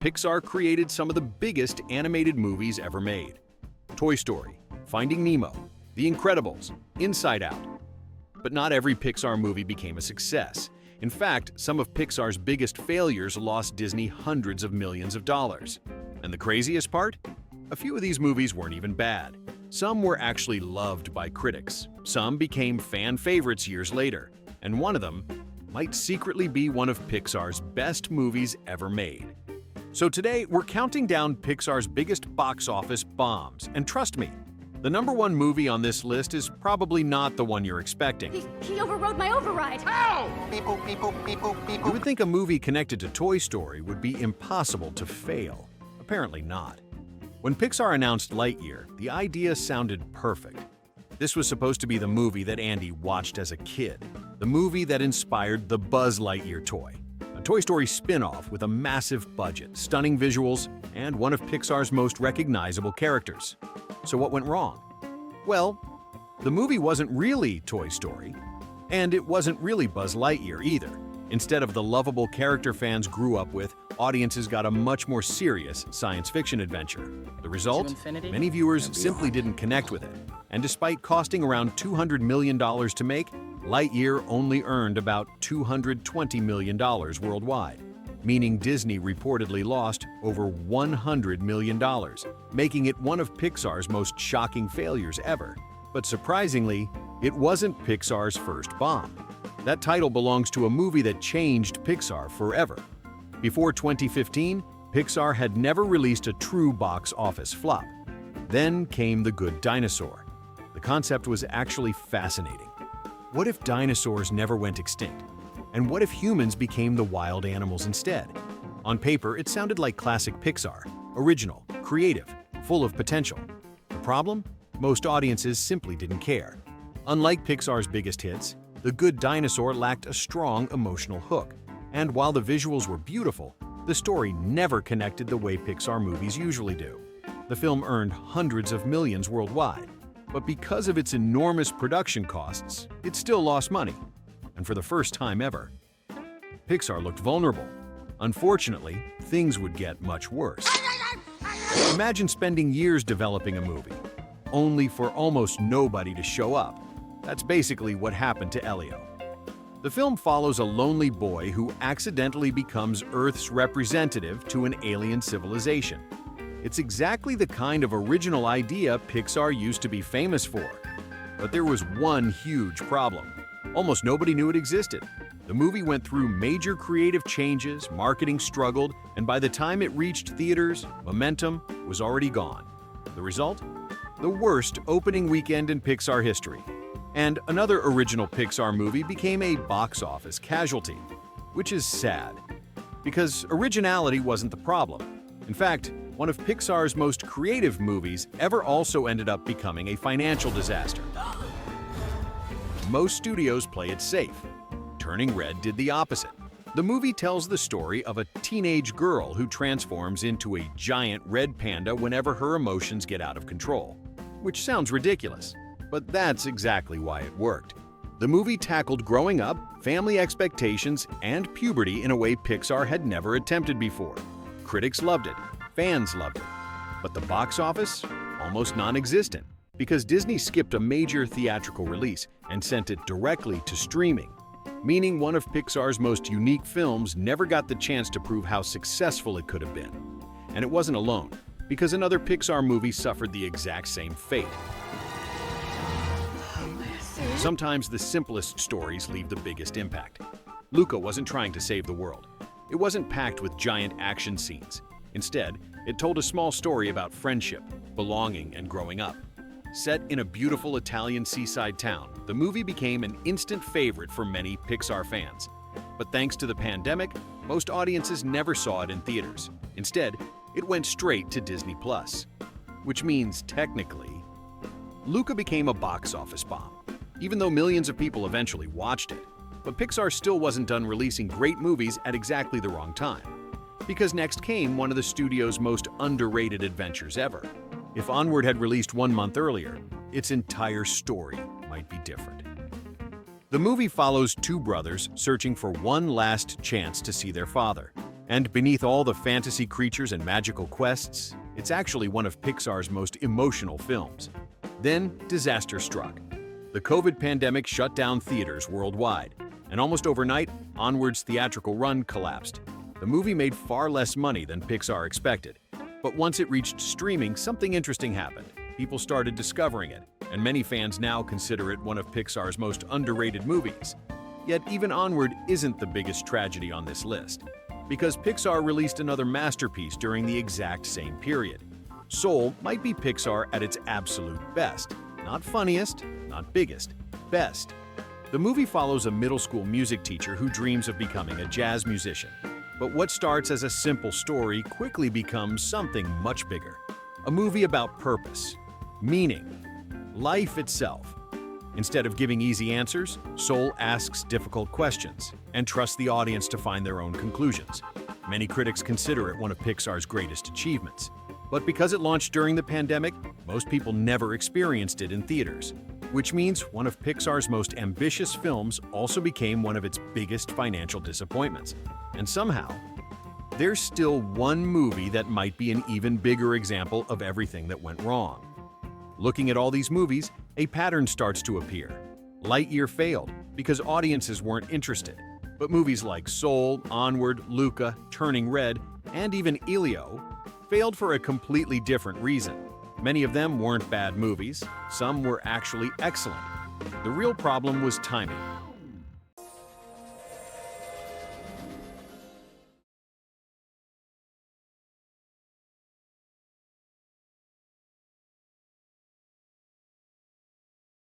Pixar created some of the biggest animated movies ever made. Toy Story, Finding Nemo, The Incredibles, Inside Out. But not every Pixar movie became a success. In fact, some of Pixar's biggest failures lost Disney hundreds of millions of dollars. And the craziest part? A few of these movies weren't even bad. Some were actually loved by critics. Some became fan favorites years later. And one of them might secretly be one of Pixar's best movies ever made. So today, we're counting down Pixar's biggest box office bombs. And trust me, the #1 movie on this list is probably not the one you're expecting. He overrode my override. Ow! Beep boop, beep boop, beep boop, beep boop. You would think a movie connected to Toy Story would be impossible to fail. Apparently not. When Pixar announced Lightyear, the idea sounded perfect. This was supposed to be the movie that Andy watched as a kid, the movie that inspired the Buzz Lightyear toy. A Toy Story spin-off with a massive budget, stunning visuals, and one of Pixar's most recognizable characters. So what went wrong? Well, the movie wasn't really Toy Story, and it wasn't really Buzz Lightyear either. Instead of the lovable character fans grew up with, audiences got a much more serious science fiction adventure. The result? Many viewers simply didn't connect with it. And despite costing around $200 million to make, Lightyear only earned about $220 million worldwide, meaning Disney reportedly lost over $100 million, making it one of Pixar's most shocking failures ever. But surprisingly, it wasn't Pixar's first bomb. That title belongs to a movie that changed Pixar forever. Before 2015, Pixar had never released a true box office flop. Then came The Good Dinosaur. The concept was actually fascinating. What if dinosaurs never went extinct? And what if humans became the wild animals instead? On paper, it sounded like classic Pixar, original, creative, full of potential. The problem? Most audiences simply didn't care. Unlike Pixar's biggest hits, The Good Dinosaur lacked a strong emotional hook. And while the visuals were beautiful, the story never connected the way Pixar movies usually do. The film earned hundreds of millions worldwide, but because of its enormous production costs, it still lost money. And for the first time ever, Pixar looked vulnerable. Unfortunately, things would get much worse. Imagine spending years developing a movie, only for almost nobody to show up. That's basically what happened to Elio. The film follows a lonely boy who accidentally becomes Earth's representative to an alien civilization. It's exactly the kind of original idea Pixar used to be famous for. But there was one huge problem. Almost nobody knew it existed. The movie went through major creative changes, marketing struggled, and by the time it reached theaters, momentum was already gone. The result? The worst opening weekend in Pixar history. And another original Pixar movie became a box office casualty, which is sad, because originality wasn't the problem. In fact, one of Pixar's most creative movies ever also ended up becoming a financial disaster. Most studios play it safe. Turning Red did the opposite. The movie tells the story of a teenage girl who transforms into a giant red panda whenever her emotions get out of control. Which sounds ridiculous, but that's exactly why it worked. The movie tackled growing up, family expectations, and puberty in a way Pixar had never attempted before. Critics loved it, fans loved it, but the box office? Almost non-existent, because Disney skipped a major theatrical release and sent it directly to streaming, meaning one of Pixar's most unique films never got the chance to prove how successful it could have been. And it wasn't alone, because another Pixar movie suffered the exact same fate. Sometimes the simplest stories leave the biggest impact. Luca wasn't trying to save the world. It wasn't packed with giant action scenes. Instead, it told a small story about friendship, belonging, and growing up. Set in a beautiful Italian seaside town, the movie became an instant favorite for many Pixar fans. But thanks to the pandemic, most audiences never saw it in theaters. Instead, it went straight to Disney+. Which means, technically, Luca became a box office bomb, even though millions of people eventually watched it. But Pixar still wasn't done releasing great movies at exactly the wrong time. Because next came one of the studio's most underrated adventures ever. If Onward had released 1 month earlier, its entire story might be different. The movie follows two brothers searching for one last chance to see their father. And beneath all the fantasy creatures and magical quests, it's actually one of Pixar's most emotional films. Then, disaster struck. The COVID pandemic shut down theaters worldwide, and almost overnight, Onward's theatrical run collapsed. The movie made far less money than Pixar expected. But once it reached streaming, something interesting happened. People started discovering it, and many fans now consider it one of Pixar's most underrated movies. Yet even Onward isn't the biggest tragedy on this list, because Pixar released another masterpiece during the exact same period. Soul might be Pixar at its absolute best. Not funniest, not biggest, best. The movie follows a middle school music teacher who dreams of becoming a jazz musician. But what starts as a simple story quickly becomes something much bigger. A movie about purpose, meaning, life itself. Instead of giving easy answers, Soul asks difficult questions and trusts the audience to find their own conclusions. Many critics consider it one of Pixar's greatest achievements. But because it launched during the pandemic, most people never experienced it in theaters, which means one of Pixar's most ambitious films also became one of its biggest financial disappointments. And somehow, there's still one movie that might be an even bigger example of everything that went wrong. Looking at all these movies, a pattern starts to appear. Lightyear failed because audiences weren't interested. But movies like Soul, Onward, Luca, Turning Red, and even Elio failed for a completely different reason. Many of them weren't bad movies, some were actually excellent. The real problem was timing.